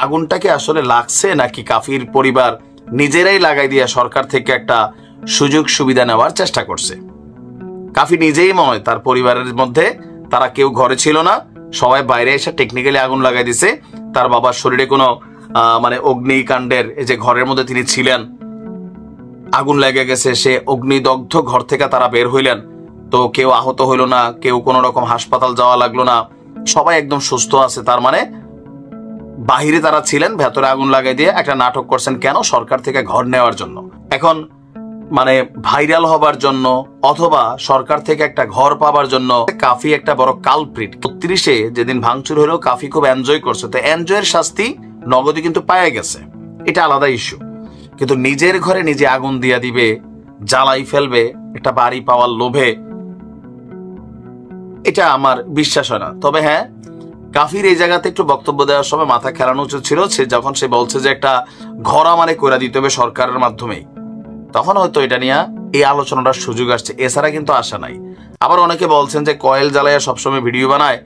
আগুনটাকে আসলে লাগছে নাকি কাফির পরিবার নিজেরাই লাগাই দিয়ে সরকার থেকে একটা সুযোগ সুবিধা নেওয়ার চেষ্টা করছে। কাফি নিজেই মনে হয় তার পরিবারের মধ্যে তারা কেউ ঘরে ছিল না, সবাই বাইরে এসে টেকনিক্যালি আগুন লাগাই দিছে। তার বাবার শরীরে কোনো অগ্নিকাণ্ডের এই যে ঘরের মধ্যে তিনি ছিলেন, আগুন লেগে গেছে, সে অগ্নিদগ্ধ ঘর থেকে তারা বের হইলেন, তো কেউ আহত হইল না, কেউ কোনো রকম হাসপাতাল যাওয়া লাগলো না, সবাই একদম সুস্থ আছে। তার মানে বাহিরে তারা ছিলেন, ভেতরে আগুন লাগাই দিয়ে একটা নাটক করছেন কেন? সরকার থেকে ঘর নেওয়ার জন্য। এখন মানে ভাইরাল হবার জন্য অথবা সরকার থেকে একটা ঘর পাবার জন্য কাফি একটা বড় কালপ্রিট। ৩৩-এ যেদিন ভাঙচুর হলো কাফি খুব এনজয় করছে, তো এনজয়ের শাস্তি নগদে কিন্তু পায়ে গেছে, এটা আলাদা ইস্যু। কিন্তু নিজের ঘরে নিজে আগুন দিয়া দিবে, জ্বালাই ফেলবে একটা বাড়ি পাওয়ার লোভে, এটা আমার বিশ্বাস হয় না। তবে হ্যাঁ, কাফির এই জায়গাতে একটু বক্তব্য দেওয়ার সময় মাথা খেলানো উচিত ছিল। সে যখন সে বলছে যে একটা ঘর আমারে করে দিতে হবে সরকারের মাধ্যমেই, তখন হয়তো এটা নিয়ে এই আলোচনাটার সুযোগ আসছে, এছাড়া কিন্তু আসা নাই। আবার অনেকে বলছেন যে কয়েল জ্বালাইয়া সবসময় ভিডিও বানায়,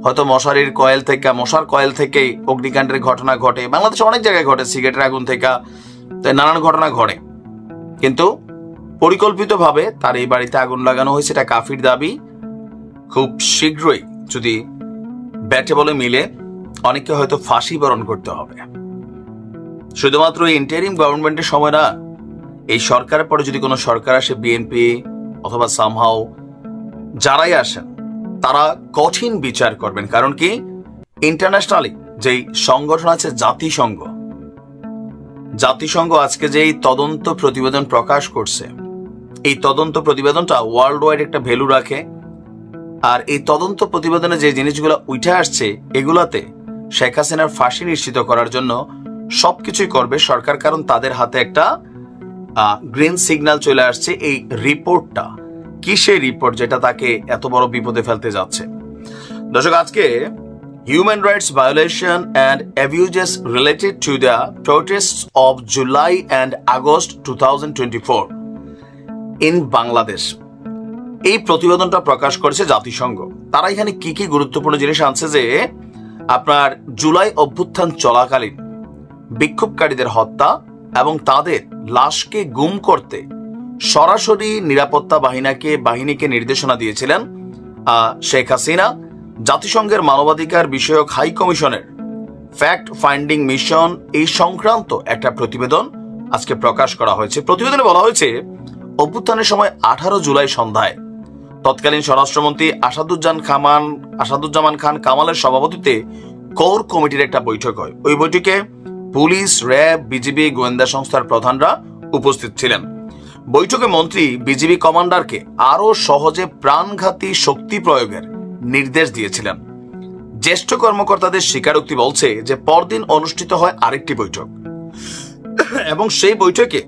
হয়তো মশার কয়েল থেকেই অগ্নিকাণ্ডের ঘটনা ঘটে। বাংলাদেশে অনেক জায়গায় ঘটে, সিগারেটের আগুন থেকে নানান ঘটনা ঘটে, কিন্তু পরিকল্পিতভাবে তার এই বাড়িতে আগুন লাগানো হয়েছে, এটা কাফির দাবি। খুব শীঘ্রই যদি ব্যাটে বলে মিলে অনেককে হয়তো ফাঁসি বরণ করতে হবে। শুধুমাত্র ইন্টারিম গভর্নমেন্টের সময় না, এই সরকারের পরে যদি কোনো সরকার আসে, বিএনপি অথবা সামহাও যারাই আসেন, তারা কঠিন বিচার করবেন। কারণ কি, ইন্টারন্যাশনালি যেই সংগঠন আছে জাতিসংঘ আজকে যেই তদন্ত প্রতিবেদন প্রকাশ করছে, এই তদন্ত প্রতিবেদনটা ওয়ার্ল্ড ওয়াইড একটা ভ্যালু রাখে। আর এই তদন্ত প্রতিবেদনে যে জিনিসগুলো উঠে আসছে, এগুলাতে শেখ হাসিনার ফাঁসি নিশ্চিত করার জন্য সবকিছুই করবে সরকার, কারণ তাদের হাতে একটা গ্রিন সিগন্যাল চলে আসছে। এই রিপোর্টটা কি সেই রিপোর্ট যেটা তাকে এত বড় বিপদে ফেলতে যাচ্ছে? দর্শক, আজকে human rights violation and abuses related to the প্রোটেস্টস of July and August 2024 in Bangladesh, এই প্রতিবেদনটা প্রকাশ করেছে জাতিসংঘ। তারা এখানে কি কি গুরুত্বপূর্ণ জিনিস আনছে যে আপনার জুলাই অভ্যুত্থান চলাকালীন বিক্ষোভকারীদের হত্যা এবং তাদের লাশকে গুম করতে সরাসরি নিরাপত্তা বাহিনীকে নির্দেশনা দিয়েছিলেন শেখ হাসিনা। জাতিসংঘের মানবাধিকার বিষয়ক হাই কমিশনের ফ্যাক্ট ফাইন্ডিং মিশন এই সংক্রান্ত একটা প্রতিবেদন আজকে প্রকাশ করা হয়েছে। প্রতিবেদনে বলা হয়েছে, অভ্যুত্থানের সময় 18 জুলাই সন্ধ্যায় তৎকালীন স্বরাষ্ট্রমন্ত্রী আসাদুজ্জামান খান কামালের সভাপতিত্বে কোর কমিটির একটা বৈঠক হয়। ওই বৈঠকে পুলিশ, র্যাব, বিজিবি, গোয়েন্দা সংস্থার প্রধানরা উপস্থিত ছিলেন। বৈঠকে মন্ত্রী বিজিবি কমান্ডারকে আরো সহজে প্রাণঘাতী শক্তি প্রয়োগের নির্দেশ দিয়েছিলেন। জ্যেষ্ঠ কর্মকর্তাদের স্বীকারোক্তি বলছে যে পরদিন অনুষ্ঠিত হয় আরেকটি বৈঠক এবং সেই বৈঠকে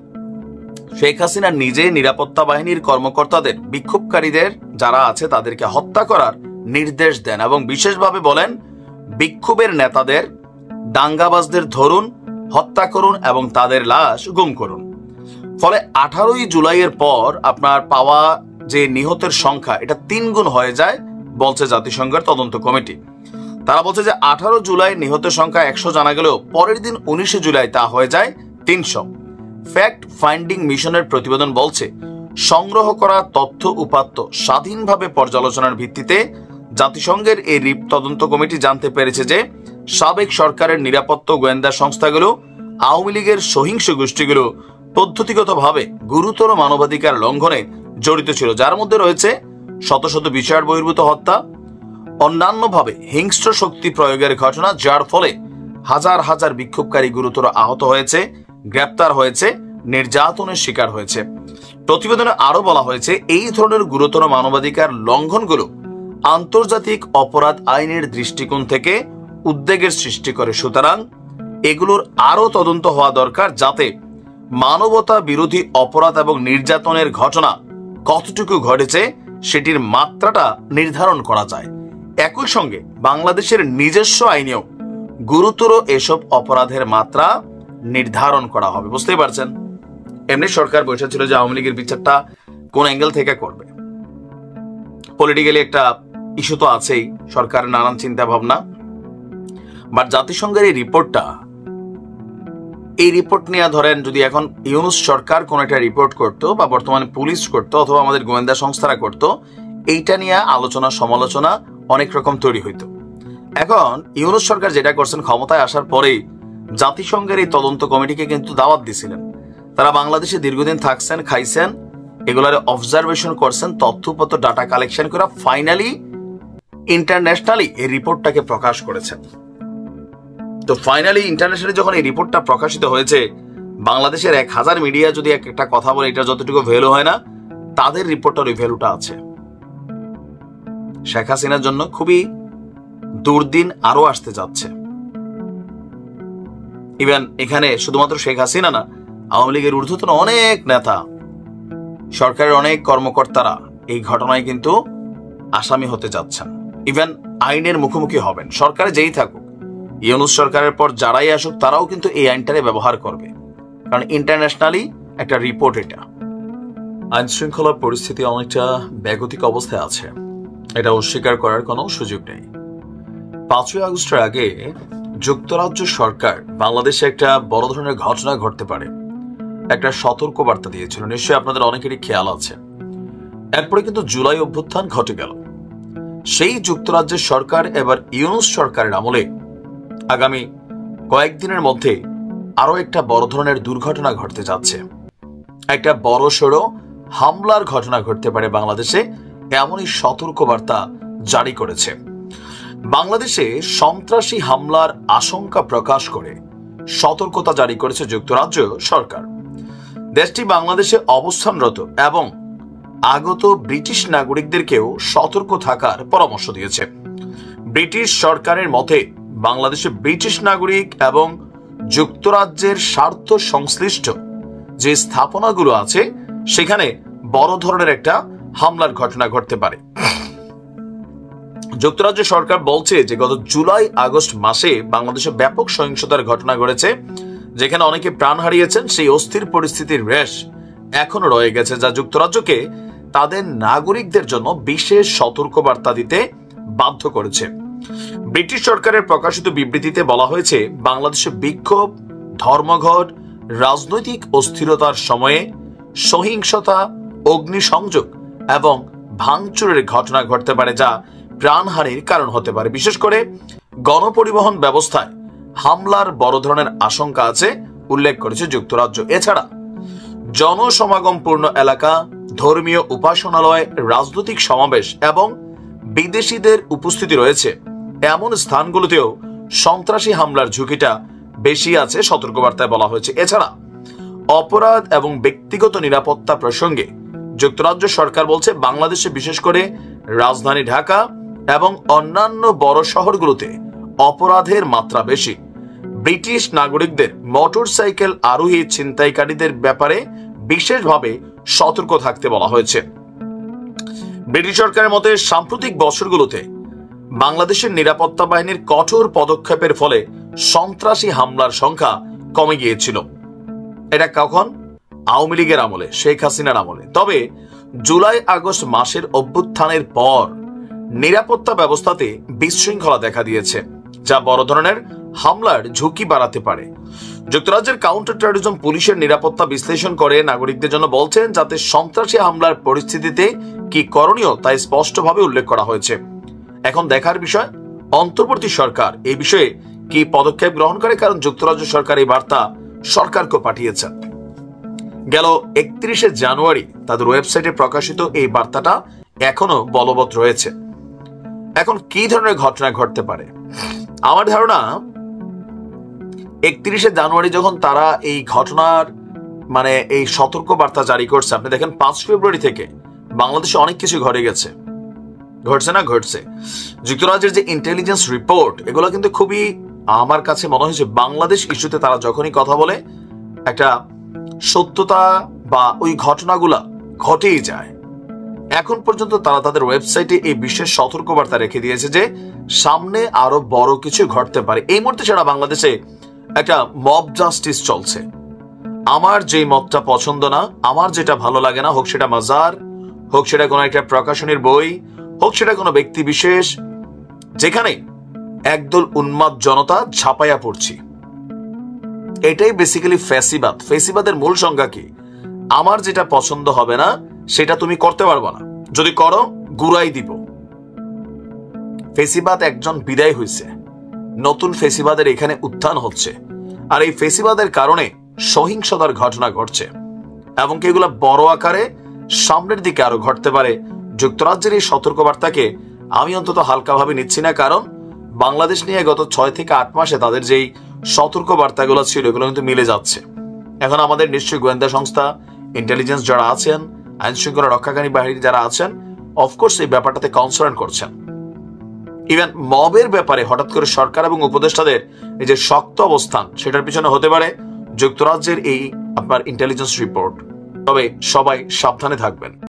শেখ হাসিনা নিজে নিরাপত্তা বাহিনীর কর্মকর্তাদের বিক্ষোভকারীদের যারা আছে তাদেরকে হত্যা করার নির্দেশ দেন এবং বিশেষভাবে বলেন, বিক্ষোভের নেতাদের, দাঙ্গাবাজদের ধরুন, হত্যা করুন এবং তাদের লাশ গুম করুন। ফলে 18 জুলাইয়ের পর আপনার পাওয়া যে নিহতের সংখ্যা, এটা 3 গুণ হয়ে যায় বলছে জাতিসংঘের তদন্ত কমিটি। তারা বলছে যে 18 জুলাই নিহতের সংখ্যা 100 জানা গেলেও পরের দিন 19 জুলাই তা হয়ে যায় 300। ফ্যাক্ট ফাইন্ডিং মিশনের প্রতিবেদন বলছে, সংগ্রহ করা তথ্য উপাত্ত স্বাধীনভাবে পর্যালোচনার ভিত্তিতে জাতিসংঘের এই তদন্ত কমিটি জানতে পেরেছে যে সাবেক সরকারের নিরাপত্তা গোয়েন্দা সংস্থাগুলো, আওয়ামী লীগের সহিংস গোষ্ঠীগুলো পদ্ধতিগতভাবে গুরুতর মানবাধিকার লঙ্ঘনে জড়িত ছিল, যার মধ্যে রয়েছে শত শত বিচার বহির্ভূত হত্যা, অন্যান্যভাবে হিংস্র শক্তি প্রয়োগের ঘটনা, যার ফলে হাজার হাজার বিক্ষোভকারী গুরুতর আহত হয়েছে, গ্রেপ্তার হয়েছে, নির্যাতনের শিকার হয়েছে। প্রতিবেদনে আরো বলা হয়েছে, এই ধরনের গুরুতর মানবাধিকার লঙ্ঘনগুলো আন্তর্জাতিক অপরাধ আইনের দৃষ্টিকোণ থেকে উদ্বেগের সৃষ্টি করে। সুতরাং এগুলোর আরো তদন্ত হওয়া দরকার, যাতে মানবতা বিরোধী অপরাধ এবং নির্যাতনের ঘটনা কতটুকু ঘটেছে সেটির মাত্রাটা নির্ধারণ করা যায়। একই সঙ্গে বাংলাদেশের নিজস্ব আইনেও গুরুতর এসব অপরাধের মাত্রা নির্ধারণ করা হবে। বুঝতেই পারছেন, এমনি সরকার বসেছিল যে আওয়ামী লীগের বিচারটা কোন অ্যাঙ্গেল থেকে করবে। পলিটিক্যালি একটা ইস্যু তো আছেই, সরকারের নানান চিন্তা ভাবনা। বাট জাতিসংঘের এই রিপোর্টটা এই রিপোর্ট নিয়ে ধরেন যদি এখন ইউনূস সরকার কোন একটা রিপোর্ট করত বা বর্তমানে পুলিশ করত অথবা আমাদের গোয়েন্দা সংস্থারা করত, এইটা নিয়ে আলোচনা সমালোচনা অনেক রকম তৈরি হইতো। এখন ইউনূস সরকার যেটা করছেন, ক্ষমতায় আসার পরেই জাতিসংঘের এই তদন্ত কমিটিকে কিন্তু দাওয়াত দিছিলেন। তারা বাংলাদেশে দীর্ঘদিন থাকছেন, খাইছেন, এগুলার অবজারভেশন করছেন, তথ্যপত্র ডাটা কালেকশন করে ফাইনালি ইন্টারন্যাশনালি এই রিপোর্টটাকে প্রকাশ করেছেন। তো ফাইনালি ইন্টারন্যাশনালি যখন এই রিপোর্টটা প্রকাশিত হয়েছে, বাংলাদেশের 1000 মিডিয়া যদি একটা কথা বলে এটা যতটুকু ভ্যালু হয় না, তাদের রিপোর্টার ওই ভ্যালুটা আছে। শেখ হাসিনার জন্য খুবই দুর্দিন আরো আসতে যাচ্ছে। ইভেন এখানে শুধুমাত্র শেখ হাসিনা না, আওয়ামী লীগের ঊর্ধ্বতন অনেক নেতা, সরকারের অনেক কর্মকর্তারা এই ঘটনায় কিন্তু আসামি হতে যাচ্ছেন। ইভেন আইনের মুখোমুখি হবেন। সরকারে যেই থাকুক, ইউনূস সরকারের পর যারাই আসুক, তারাও কিন্তু এই আইনটারে ব্যবহার করবে, কারণ ইন্টারন্যাশনালি একটা রিপোর্ট এটা। আইন শৃঙ্খলা পরিস্থিতি অনেকটা ব্যাগতিক অবস্থায় আছে, এটা অস্বীকার করার কোনো সুযোগ নেই। 5ই আগস্টের আগে যুক্তরাজ্য সরকার বাংলাদেশে একটা বড় ধরনের ঘটনা ঘটতে পারে একটা সতর্ক বার্তা দিয়েছিল, নিশ্চয়ই আপনাদের অনেকেরই খেয়াল আছে। এরপরে কিন্তু জুলাই অভ্যুত্থান ঘটে গেল। সেই যুক্তরাজ্যের সরকার এবার ইউনূস সরকারের আমলে আগামী কয়েকদিনের মধ্যে আরো একটা বড় ধরনের দুর্ঘটনা ঘটতে যাচ্ছে। একটা বড় সড়ো হামলার ঘটনা ঘটতে পারে বাংলাদেশে, এমনই সতর্ক বার্তা জারি করেছে। বাংলাদেশে সন্ত্রাসী হামলার আশঙ্কা প্রকাশ করে সতর্কতা জারি করেছে যুক্তরাজ্য সরকার। দেশটি বাংলাদেশে অবস্থানরত এবং আগত ব্রিটিশ নাগরিকদেরকেও সতর্ক থাকার পরামর্শ দিয়েছে। ব্রিটিশ সরকারের মতে বাংলাদেশে ব্রিটিশ নাগরিক এবং যুক্তরাজ্যের স্বার্থ সংশ্লিষ্ট যে স্থাপনাগুলো আছে সেখানে বড় ধরনের একটা হামলার ঘটনা ঘটতে পারে। যুক্তরাজ্য সরকার বলছে যে গত জুলাই আগস্ট মাসে বাংলাদেশে ব্যাপক সহিংসতার ঘটনা ঘটেছে, যেখানে অনেকে প্রাণ হারিয়েছেন। সেই অস্থির পরিস্থিতির রেশ এখনো রয়ে গেছে, যা যুক্তরাজ্যকে তাদের নাগরিকদের জন্য বিশেষ সতর্কবার্তা দিতে বাধ্য করেছে। ব্রিটিশ সরকারের প্রকাশিত বিবৃতিতে বলা হয়েছে, বাংলাদেশে বিক্ষোভ, ধর্মঘট, রাজনৈতিক অস্থিরতার সময়ে সহিংসতা, অগ্নিসংযোগ এবং ভাঙচুরের ঘটনা ঘটতে পারে, যা প্রাণহানির কারণ হতে পারে। বিশেষ করে গণপরিবহন ব্যবস্থায় হামলার বড় ধরনের আশঙ্কা আছে উল্লেখ করেছে যুক্তরাজ্য। এছাড়া জনসমাগমপূর্ণ এলাকা, ধর্মীয় উপাসনালয়, রাজনৈতিক সমাবেশ এবং বিদেশিদের উপস্থিতি রয়েছে এমন স্থানগুলোতেও সন্ত্রাসী হামলার ঝুঁকিটা বেশি আছে, সতর্কবার্তায় বলা হয়েছে। এছাড়া অপরাধ এবং ব্যক্তিগত নিরাপত্তা প্রসঙ্গে যুক্তরাজ্য সরকার বলছে, বাংলাদেশে বিশেষ করে রাজধানী ঢাকা এবং অন্যান্য বড় শহরগুলোতে অপরাধের মাত্রা বেশি। ব্রিটিশ নাগরিকদের মোটরসাইকেল আরোহী ছিনতাইকারীদের ব্যাপারে বিশেষভাবে সতর্ক থাকতে বলা হয়েছে। ব্রিটিশ সরকারের মতে সাম্প্রতিক বছরগুলোতে বাংলাদেশের নিরাপত্তা বাহিনীর কঠোর পদক্ষেপের ফলে সন্ত্রাসী হামলার সংখ্যা কমে গিয়েছিল। এটা কখন? আওয়ামী লীগের আমলে, শেখ হাসিনার আমলে। তবে জুলাই আগস্ট মাসের অভ্যুত্থানের পর নিরাপত্তা ব্যবস্থাতে বিশৃঙ্খলা দেখা দিয়েছে, যা বড় ধরনের হামলার ঝুঁকি বাড়াতে পারে। যুক্তরাজ্যের কাউন্টার টেরোরিজম পুলিশের নিরাপত্তা বিশ্লেষণ করে নাগরিকদের জন্য বলছেন, যাতে সন্ত্রাসী হামলার পরিস্থিতিতে কি করণীয় তা স্পষ্টভাবে উল্লেখ করা হয়েছে। এখন দেখার বিষয় অন্তর্বর্তী সরকার এই বিষয়ে কি পদক্ষেপ গ্রহণ করে, কারণ যুক্তরাজ্য সরকার এই বার্তা সরকারকে পাঠিয়েছেন। গেল 31শে জানুয়ারি তাদের ওয়েবসাইটে প্রকাশিত এই বার্তাটা এখনো বলবৎ রয়েছে। এখন কি ধরনের ঘটনা ঘটতে পারে? আমার ধারণা 31শে জানুয়ারি যখন তারা এই ঘটনার এই সতর্ক বার্তা জারি করছে, আপনি দেখেন 5 ফেব্রুয়ারি থেকে বাংলাদেশে অনেক কিছু ঘটে গেছে, ঘটছে না ঘটছে। যুক্তরাজ্যের যে ইন্টেলিজেন্স রিপোর্ট, এগুলো কিন্তু খুবই, আমার কাছে মনে হয়েছে বাংলাদেশ ইস্যুতে তারা যখনই কথা বলে একটা সত্যতা বা ওই ঘটনাগুলা ঘটেই যায়। এখন পর্যন্ত তারা তাদের ওয়েবসাইটে এই বিশেষ সতর্কবার্তা রেখে দিয়েছে যে সামনে আরো বড় কিছু ঘটতে পারে। এই মুহূর্তে ছাড়া বাংলাদেশে একটা মব জাস্টিস চলছে। আমার যেই মতটা পছন্দ না, আমার যেটা ভালো লাগে না, হোক সেটা মাজার, হোক সেটা কোনো একটা প্রকাশনীর বই, হোক সেটা কোনো ব্যক্তি বিশেষ, যেখানে একদল উন্মাদ জনতা ঝাঁপাইয়া পড়ছি, এটাই বেসিক্যালি ফ্যাসিবাদ। ফ্যাসিবাদের মূল সংজ্ঞা কি? আমার যেটা পছন্দ হবে না সেটা তুমি করতে পারবে না, যদি করো গুড়াই দিব। ফেসিবাদ একজন বিদায় হয়েছে, নতুন ফেসিবাদের এখানে উত্থান হচ্ছে, আর এই ফেসিবাদের কারণে সহিংসতার ঘটনা ঘটছে এবং এগুলো বড় আকারে সামনের দিকে আরো ঘটতে পারে। যুক্তরাজ্যের এই সতর্কবার্তাকে আমি অন্তত হালকাভাবে নিচ্ছি না, কারণ বাংলাদেশ নিয়ে গত 6 থেকে 8 মাসে তাদের যেই সতর্কবার্তাগুলো ছিল এগুলো কিন্তু মিলে যাচ্ছে। এখন আমাদের নিশ্চয়ই গোয়েন্দা সংস্থা, ইন্টেলিজেন্স যারা আছেন, আইন শৃঙ্খলা রক্ষাকারী বাহিনী যারা আছেন, অফকোর্স এই ব্যাপারটাতে কনসার্ন করছেন। ইভেন মবের ব্যাপারে হঠাৎ করে সরকার এবং উপদেষ্টাদের এই যে শক্ত অবস্থান, সেটার পিছনে হতে পারে যুক্তরাজ্যের এই আপনার ইন্টেলিজেন্স রিপোর্ট। তবে সবাই সাবধানে থাকবেন।